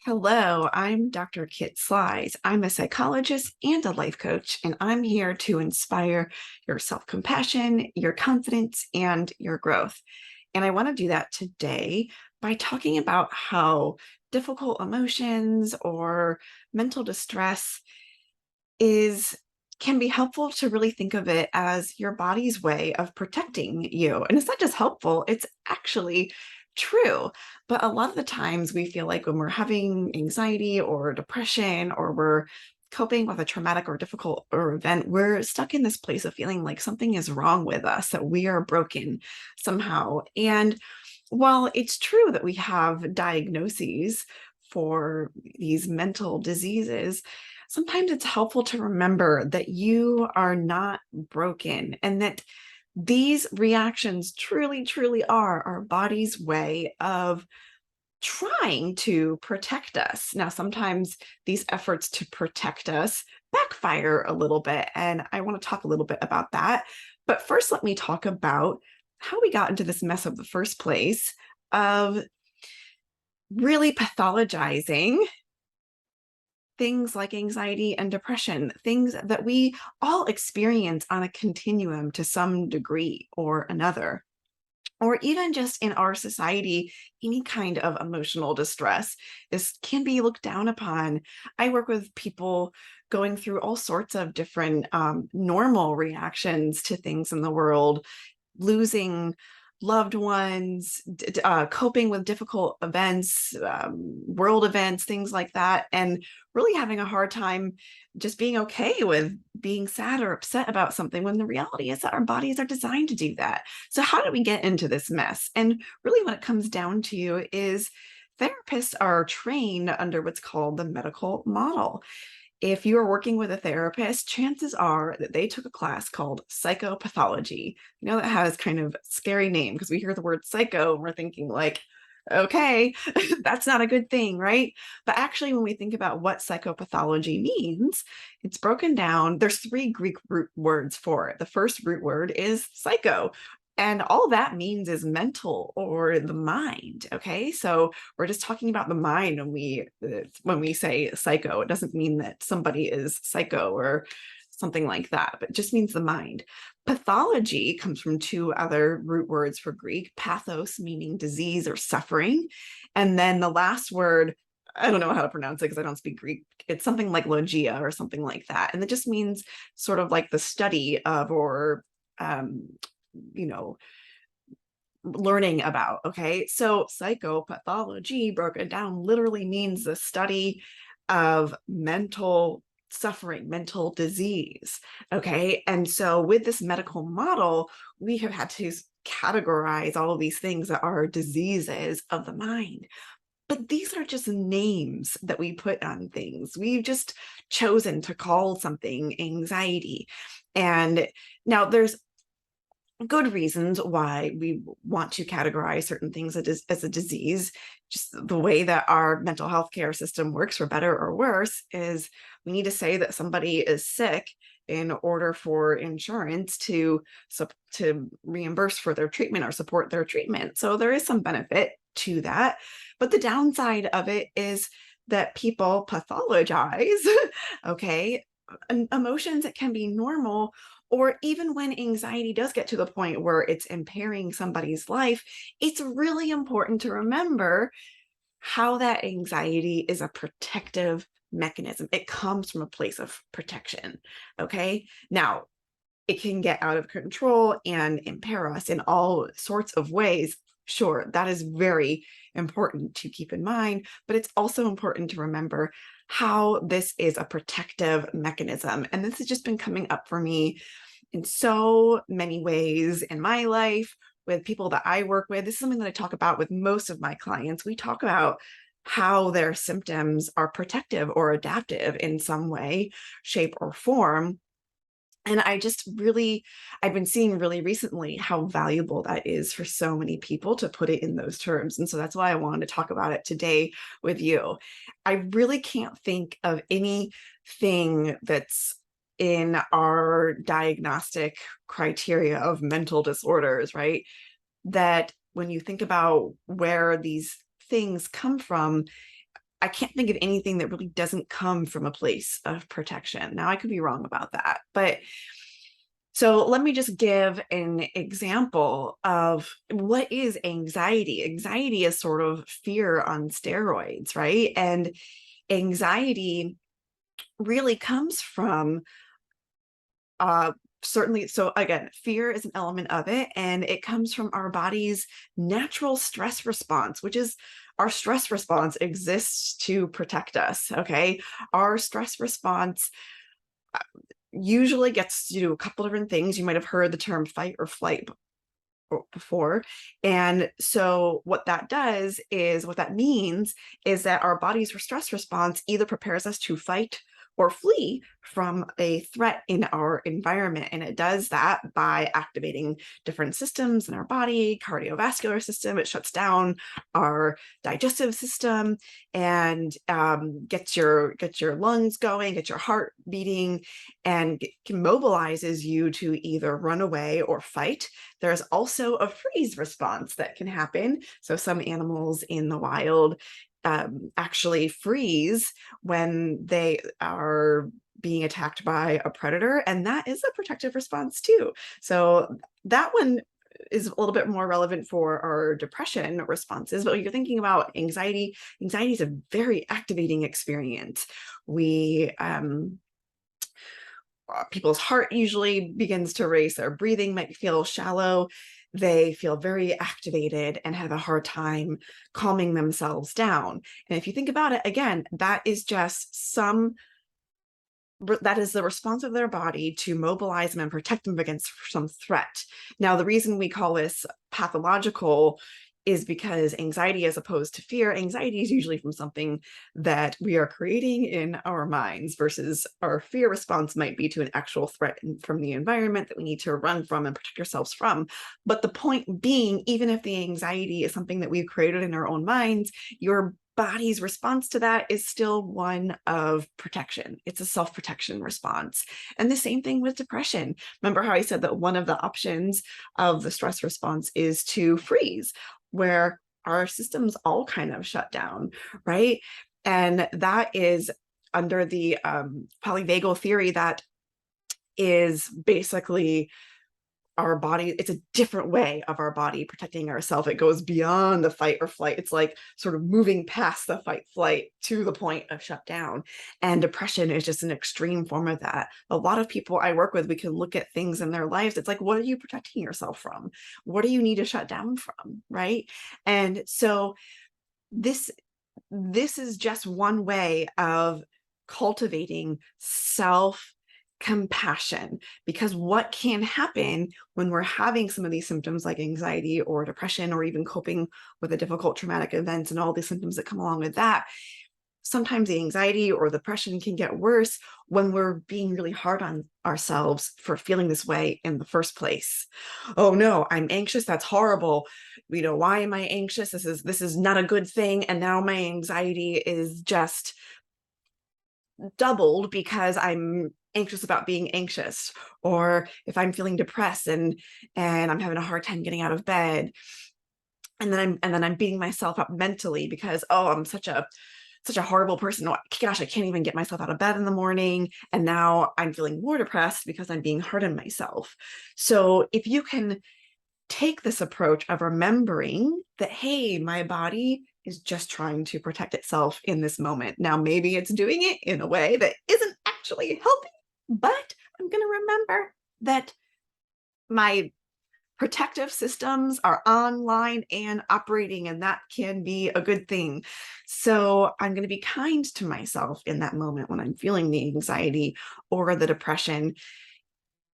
Hello, I'm Dr. Kit Slies. I'm a psychologist and a life coach, and I'm here to inspire your self compassion, your confidence, and your growth. And I want to do that today by talking about how difficult emotions or mental distress is can be helpful to really think of it as your body's way of protecting you. And it's not just helpful, it's actually true. But a lot of the times we feel like when we're having anxiety or depression or we're coping with a traumatic or difficult or event, we're stuck in this place of feeling like something is wrong with us, that we are broken somehow. And while it's true that we have diagnoses for these mental diseases, sometimes it's helpful to remember that you are not broken and that these reactions truly, truly are our body's way of trying to protect us. Now, sometimes these efforts to protect us backfire a little bit, and I want to talk a little bit about that. But first, let me talk about how we got into this mess of the first place of really pathologizing things like anxiety and depression, things that we all experience on a continuum to some degree or another. Or even just in our society, any kind of emotional distress can be looked down upon. I work with people going through all sorts of different normal reactions to things in the world, losing loved ones, coping with difficult events, world events, things like that, and really having a hard time just being okay with being sad or upset about something when the reality is that our bodies are designed to do that. So, how do we get into this mess? And really, what it comes down to is therapists are trained under what's called the medical model. If you are working with a therapist, chances are that they took a class called psychopathology. You know, that has kind of scary name because we hear the word psycho and we're thinking like, okay, that's not a good thing, right? But actually, when we think about what psychopathology means, it's broken down. There's three Greek root words for it. The first root word is psycho. And all that means is mental or the mind. Okay. So we're just talking about the mind when we say psycho. It doesn't mean that somebody is psycho or something like that, but it just means the mind. Pathology comes from two other root words for Greek, pathos meaning disease or suffering. And then the last word, I don't know how to pronounce it because I don't speak Greek. It's something like logia or something like that. And it just means sort of like the study of or um, you know, learning about. Okay. So psychopathology broken down literally means the study of mental suffering, mental disease. Okay. And so with this medical model, we have had to categorize all of these things that are diseases of the mind. But these are just names that we put on things. We've just chosen to call something anxiety. And now there's good reasons why we want to categorize certain things as a disease. Just the way that our mental health care system works, for better or worse, is we need to say that somebody is sick in order for insurance to reimburse for their treatment or support their treatment. So there is some benefit to that. But the downside of it is that people pathologize, okay, emotions that can be normal, or even when anxiety does get to the point where it's impairing somebody's life, it's really important to remember how that anxiety is a protective mechanism. It comes from a place of protection. Okay. Now, it can get out of control and impair us in all sorts of ways. Sure, that is very important to keep in mind, but it's also important to remember how this is a protective mechanism. And this has just been coming up for me in so many ways in my life with people that I work with. This is something that I talk about with most of my clients. We talk about how their symptoms are protective or adaptive in some way, shape, or form. And I've been seeing really recently how valuable that is for so many people to put it in those terms. And so that's why I wanted to talk about it today with you. I really can't think of anything that's in our diagnostic criteria of mental disorders, right? That when you think about where these things come from, I can't think of anything that really doesn't come from a place of protection. Now, I could be wrong about that, but so let me just give an example of what is anxiety. Anxiety is sort of fear on steroids, right? And anxiety really comes from certainly, so again, fear is an element of it, and it comes from our body's natural stress response, which is our stress response exists to protect us. Okay, our stress response usually gets to do a couple different things. You might have heard the term fight or flight before. And so what that does is, what that means is that our body's stress response either prepares us to fight or flee from a threat in our environment. And it does that by activating different systems in our body, cardiovascular system. It shuts down our digestive system and gets your lungs going, gets your heart beating, and mobilizes you to either run away or fight. There's also a freeze response that can happen. So some animals in the wild actually freeze when they are being attacked by a predator, and that is a protective response too. So that one is a little bit more relevant for our depression responses. But when you're thinking about anxiety, anxiety is a very activating experience. We people's heart usually begins to race, their breathing might feel shallow, they feel very activated and have a hard time calming themselves down. And if you think about it, again, that is the response of their body to mobilize them and protect them against some threat. Now, the reason we call this pathological is because anxiety, as opposed to fear, anxiety is usually from something that we are creating in our minds, versus our fear response might be to an actual threat from the environment that we need to run from and protect ourselves from. But the point being, even if the anxiety is something that we've created in our own minds, your body's response to that is still one of protection. It's a self-protection response. And the same thing with depression. Remember how I said that one of the options of the stress response is to freeze, where our systems all kind of shut down, right? And that is under the polyvagal theory. That is basically our body, it's a different way of our body protecting ourselves. It goes beyond the fight or flight. It's like sort of moving past the fight flight to the point of shutdown. And depression is just an extreme form of that. A lot of people I work with, we can look at things in their lives. It's like, what are you protecting yourself from? What do you need to shut down from? Right. And so this is just one way of cultivating self compassion, because what can happen when we're having some of these symptoms like anxiety or depression, or even coping with a difficult traumatic events and all the symptoms that come along with that, sometimes the anxiety or the depression can get worse when we're being really hard on ourselves for feeling this way in the first place. Oh no, I'm anxious. That's horrible. Why am I anxious? This is not a good thing. And now my anxiety is just doubled because I'm anxious about being anxious. Or if I'm feeling depressed and I'm having a hard time getting out of bed, and then I'm beating myself up mentally because, oh, I'm such a horrible person. Oh, gosh, I can't even get myself out of bed in the morning. And now I'm feeling more depressed because I'm being hard on myself. So if you can take this approach of remembering that, hey, my body is just trying to protect itself in this moment. Now, maybe it's doing it in a way that isn't actually helping, but I'm going to remember that my protective systems are online and operating, and that can be a good thing. So I'm going to be kind to myself in that moment when I'm feeling the anxiety or the depression.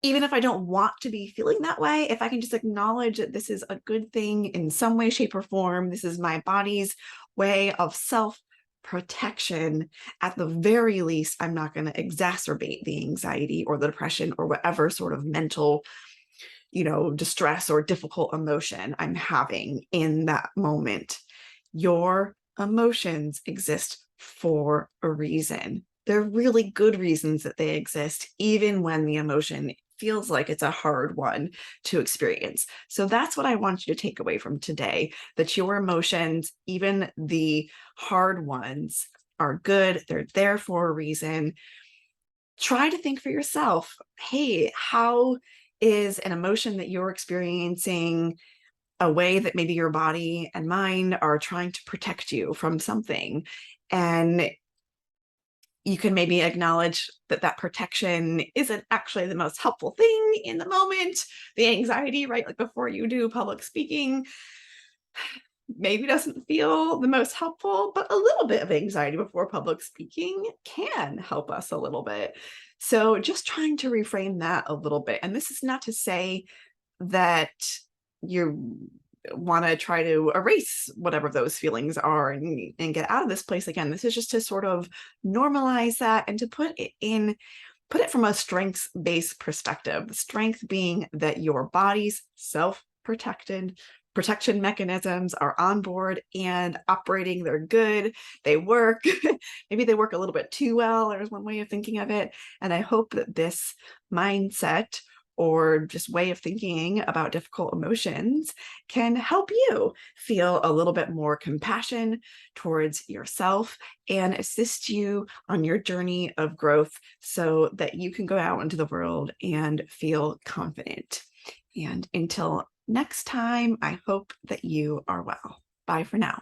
Even if I don't want to be feeling that way, if I can just acknowledge that this is a good thing in some way, shape, or form, this is my body's way of self-protection. At the very least, I'm not going to exacerbate the anxiety or the depression or whatever sort of mental, distress or difficult emotion I'm having in that moment. Your emotions exist for a reason. They're really good reasons that they exist, even when the emotion feels like it's a hard one to experience. So that's what I want you to take away from today, that your emotions, even the hard ones, are good. They're there for a reason. Try to think for yourself, hey, how is an emotion that you're experiencing a way that maybe your body and mind are trying to protect you from something? And you can maybe acknowledge that that protection isn't actually the most helpful thing in the moment. The anxiety, right? Like before you do public speaking, maybe doesn't feel the most helpful, but a little bit of anxiety before public speaking can help us a little bit. So just trying to reframe that a little bit. And this is not to say that you want to try to erase whatever those feelings are and get out of this place again. This is just to sort of normalize that and to put it from a strengths-based perspective. The strength being that your body's self-protected protection mechanisms are on board and operating. They're good. They work. Maybe they work a little bit too well. There's one way of thinking of it. And I hope that this mindset or just way of thinking about difficult emotions can help you feel a little bit more compassion towards yourself and assist you on your journey of growth so that you can go out into the world and feel confident. And until next time, I hope that you are well. Bye for now.